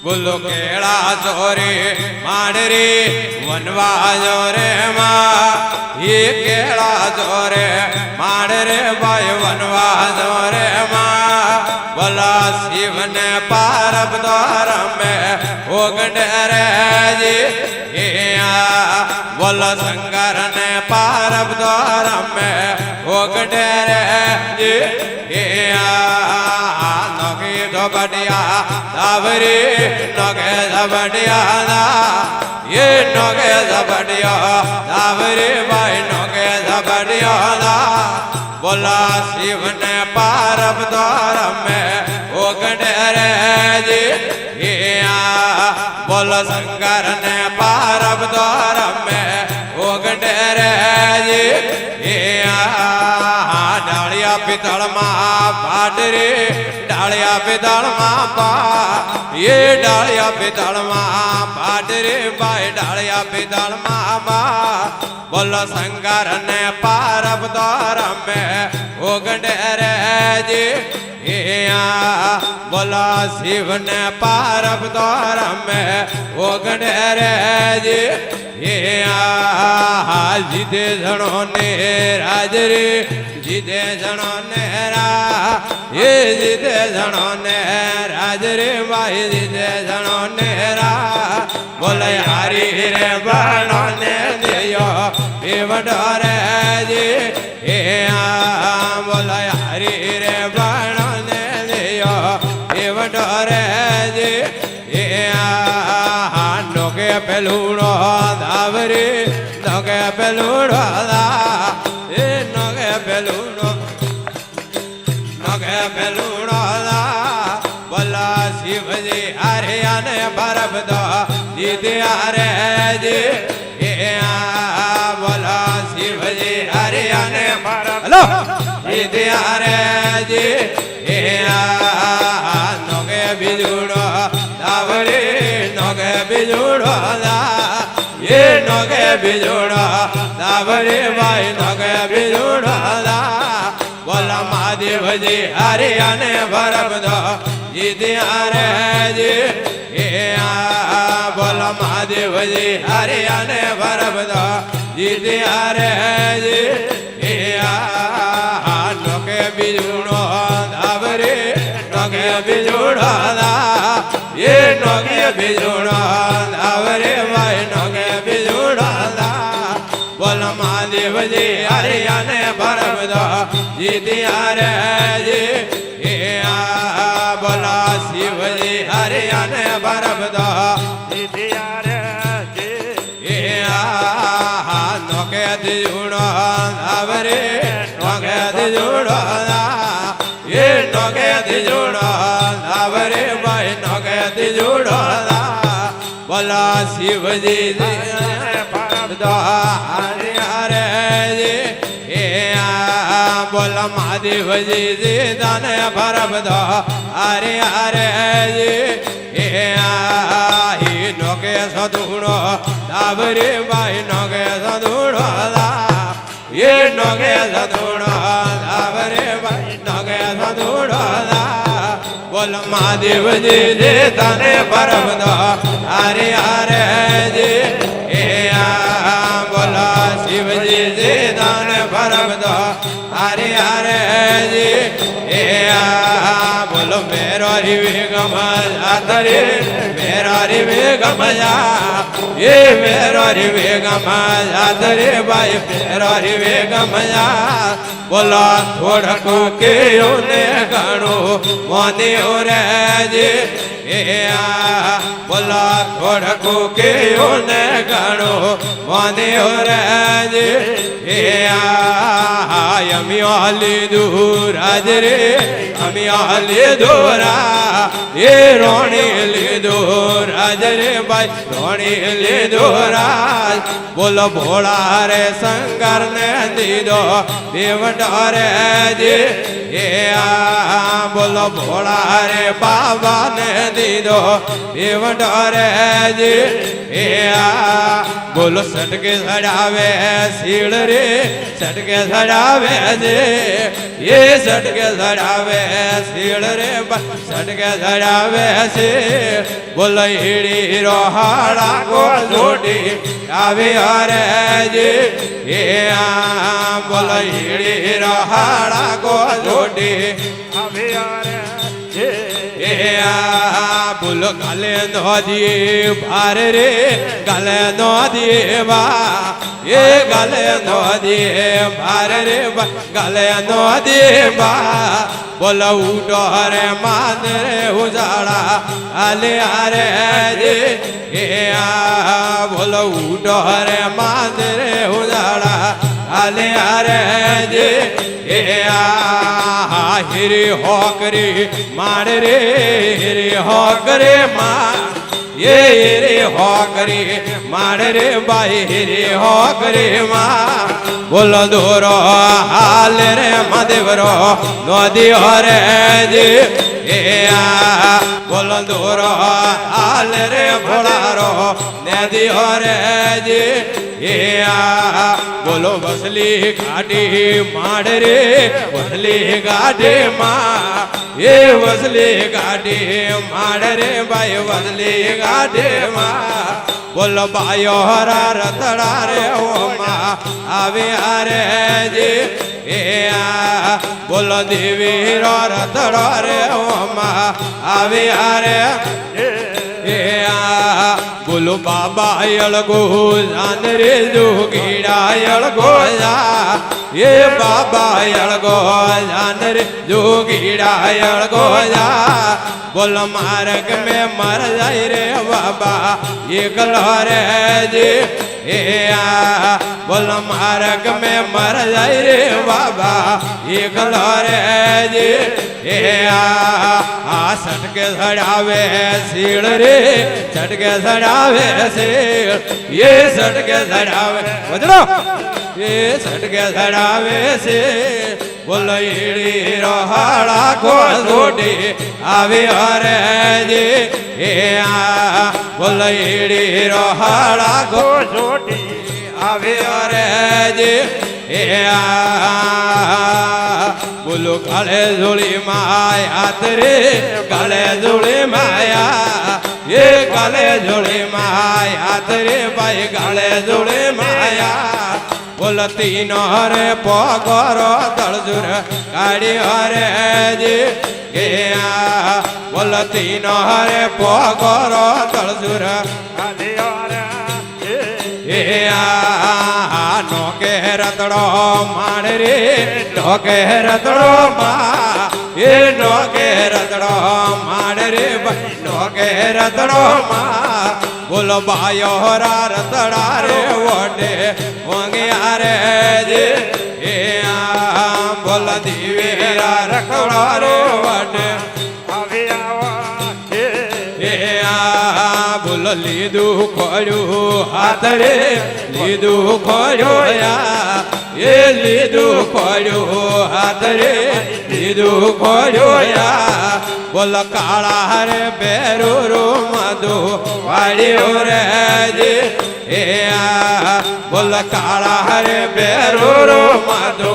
બોલો કેળા ચોરે માંડરે વનવા જો રે માં એ કેળા ચોરે માંડરે ભાઈ વનવા જો રે માં બોલા શિવને પારબ દ્વારા મેં ઓગણે રે બોલો શંકર ને પારબ દ્વારા મેં ઓગણે રે નોકી ધોબડિયા દાવરે નોકે ધબડિયા ये नोके झबडिया दावरे भाई नोके झबडिया बोला शिव ने पारब द्वार में ओगणे रे जी बोला शंकर ने पारब द्वार में ओगणे रे जी डालिया पितल माँ पाटरे डालिया पितल माँ पा ये डालिया पितल माँ पाटरे भाई डालिया पितल माँ बोलो शंकर ने पारब द्वार में ओगणे रे जी बोलो शिव ने पारब द्वार में ओगणे रे जी जीते जनो ने राज रे जीते जनो ने ये जीते जनो ने राज रे भाई जीते जनो ने बोले हरी रे बनो ने दियो बेवडोरे जी बोले हरी रे बनो ने दियो बेवडोरे जी नोके पेलूड़ो दावरी नोके पेलूड़ो दा नोके पेलूड़ो नोके पेलूड़ो दा बोला शिव जी हरे आने बरफ दो दीदी हरे जी बोला शिव जी हरे आने बरफ दो दीदी हरे जी नोके बिजुड़ो दावरी नोके बिजुड़ो दा ये नोके बिजुड़ो दावरी भाई नोके बिजुड़ो दा बोला महादेव जी हरियाने बरफ दो जीते रे जी बोला महादेव जी हरियाने बरफ दो जीते रे जी नोके बिजुड़ो दावरी नोके बिजुड़ो दा ये नोके बिजुड़ो दावरी भाई नोके बिजुड़ो दा बोला महादेव जी हरियाने बरफ दो जीते रे जी बोला शिव जी हरियाने बरफ दो जीते रे जी नोके दिजुड़ो दावरे नोके दिजुड़ो ये नोके दिजुड़ो दावरे भाई नोके दिजुड़ो बोला शिव जी बरफ दो हरियाने जी बोला महादेव जी जी दाने बरफ दो हरे हरे जी नोके सदूड़ो दावरे भाई नोके सदूड़ो ये नोके सदूड़ो दावरे भाई नोके सदूड़ो बोला महादेव जी जी दाने बरफ दो हरे हरे जी बोला शिव जी जी दाने बरफ दो हरे हरे जी बोलो मेरो रिवेगम जातरे मेरो रिवेगम जा ये मेरो रिवेगम जातरे भाई मेरो रिवेगम जा बोलो थोड़को के ने गणो मोने रे जी बोला थोड़को के ने गणो मोने रे जी अमी आली दूर आज रे अमी आली दूरा ये रोणी ली दूर आज रे भाई रोणी ली दूरा बोलो भोला रे शंकर ने दी दो देव डरे जी बोलो भोला रे बाबा ने दी दो देव डरे जी बोलो सटके सड़ावे सीड़ रे सटके सड़ावे जे ये सटके सड़ावे શીળ રે સટકે ધડાવે છે બોલો હીડી રોહાડા ગો જોડી આવે અરે જે એ આ બોલો હીડી રોહાડા ગો જોડી આવે અરે જે એ આ બોલો ગાલે નોધી ભાર રે ગાલે નોધી બા એ ગાલે નોધી ભાર રે ગાલે નોધી બા બોલો ઉડો રે માન રે ઉજાડા આલે આરે જે એ આ બોલો ઉડો રે માન રે ઉજાડા આલે આરે જે એ આ હિરી હોકરી માડ રે હિરી હોકરે માં એ રે હોકરી માડ રે બાઈ હિરી હોકરે માં બોલો દોરો હાલ રે મદેવરો નદી હરે જે એ આ બોલો દોરો હાલ રે ભોળારો નદી હરે જે એ આ બોલો વસલી ગાડી માડ રે વસલી ગાડી માં એ વસલી ગાડી માડ રે ભાઈ વસલી ગાડી માં બોલો બાયો હરા રતડા રે ઓમાં આવે આરે જે એ આ બોલો દેવી રો રતડો રે ઓમાં આવે આરે એ આ બોલો બાબા અળગો જાન રે જોગીડા અળગો જા એ બાબા અળગો જાન રે જોગીડા અળગો જા બોલો માર્ગ में मर जाए रे बाबा एकलो रे जे ए आ बोलो मार्ग में मर जाए रे बाबा एकलो रे जे ए आ सटके सड़ावे सीड़ रे सटके सड़ावे सीड़ ये सटके सड़ावे बजरो ये सटके सड़ावे से बोलो ईड़ी रोहाड़ा को जोड़ी आवे अरे जे ए आ बोलो ईड़ी रोहाड़ा को जोड़ी आवे अरे जे ए आ बोलो काले जोड़ी माया तेरे काले जोड़ी माया ये काले जोड़ी माया तेरे भाई काले जोड़ी माया बोलो तीनों रे पगरो तलजुर गाड़ी हरे जे ए आ बोलो तीनों रे पगरो तलजुर गाड़ी हरे ए आ नोके रतड़ो माण रे नोके रतड़ो मा ये नोके रतड़ो माण रे नोके रतड़ो मा बोलो बायो हरा रतड़ा रे वोटे होंगे आरे जे ए आ बोलो दीवेरा रखड़ा रे वोटे आवे आवा ए आ बोलो लीदू खोड़ू हाथ रे लीदू खोड़ो या ये लीदू खोड़ू हाथ रे लीदू खोड़ो या बोलो काला रे बेरू रो मधु वाड़ी रे जे ए आ बोलो काला रे बेरू रो मधु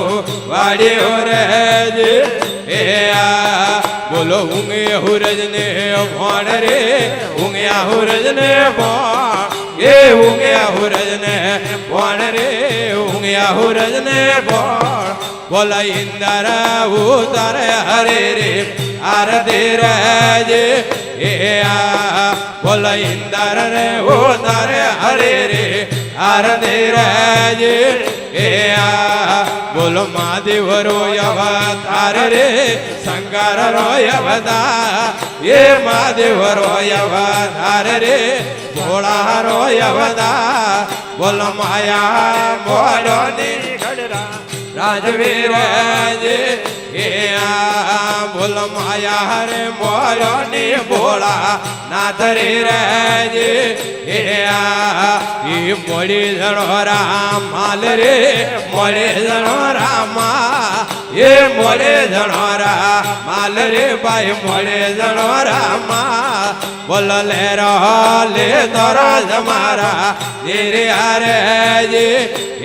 वाड़ी रे जे ए आ बोलो ऊँगे हुरज ने भोण रे ऊँगे हुरज ने भोण ये ऊँगे हुरज ने भोण रे ऊँगे हुरज ने भोण बोला इंदर उतर हरे रे आरती रे जे ए आ बोला इंदर रे उतर हरे रे आरती रे जे ए आ बोलो महादेव रो अवतार रे शंकर रो अवतार ये महादेव रो अवतार रे भोला रो अवतार बोलो माया मोरो निगड़रा राजवीर जे ए आ बोलो माया रे मोरो नि भोला नाथ रे जे ए आ ई मोड़ी जणो राम माल रे मोड़े जणो रामा ये मोड़े जणो राम माल रे भाई मोड़े जणो रामा બોલ લે લે તોરો જમારા ધીરે હારે જી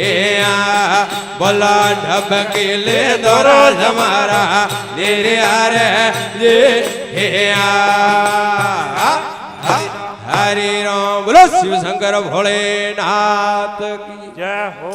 એ આ બોલ ઢબકી લે તોરો જમારા ધીરે હારે જી એ આ હરિ રામ બોલો શિવ શંકર ભોળેનાથ કી જય હો.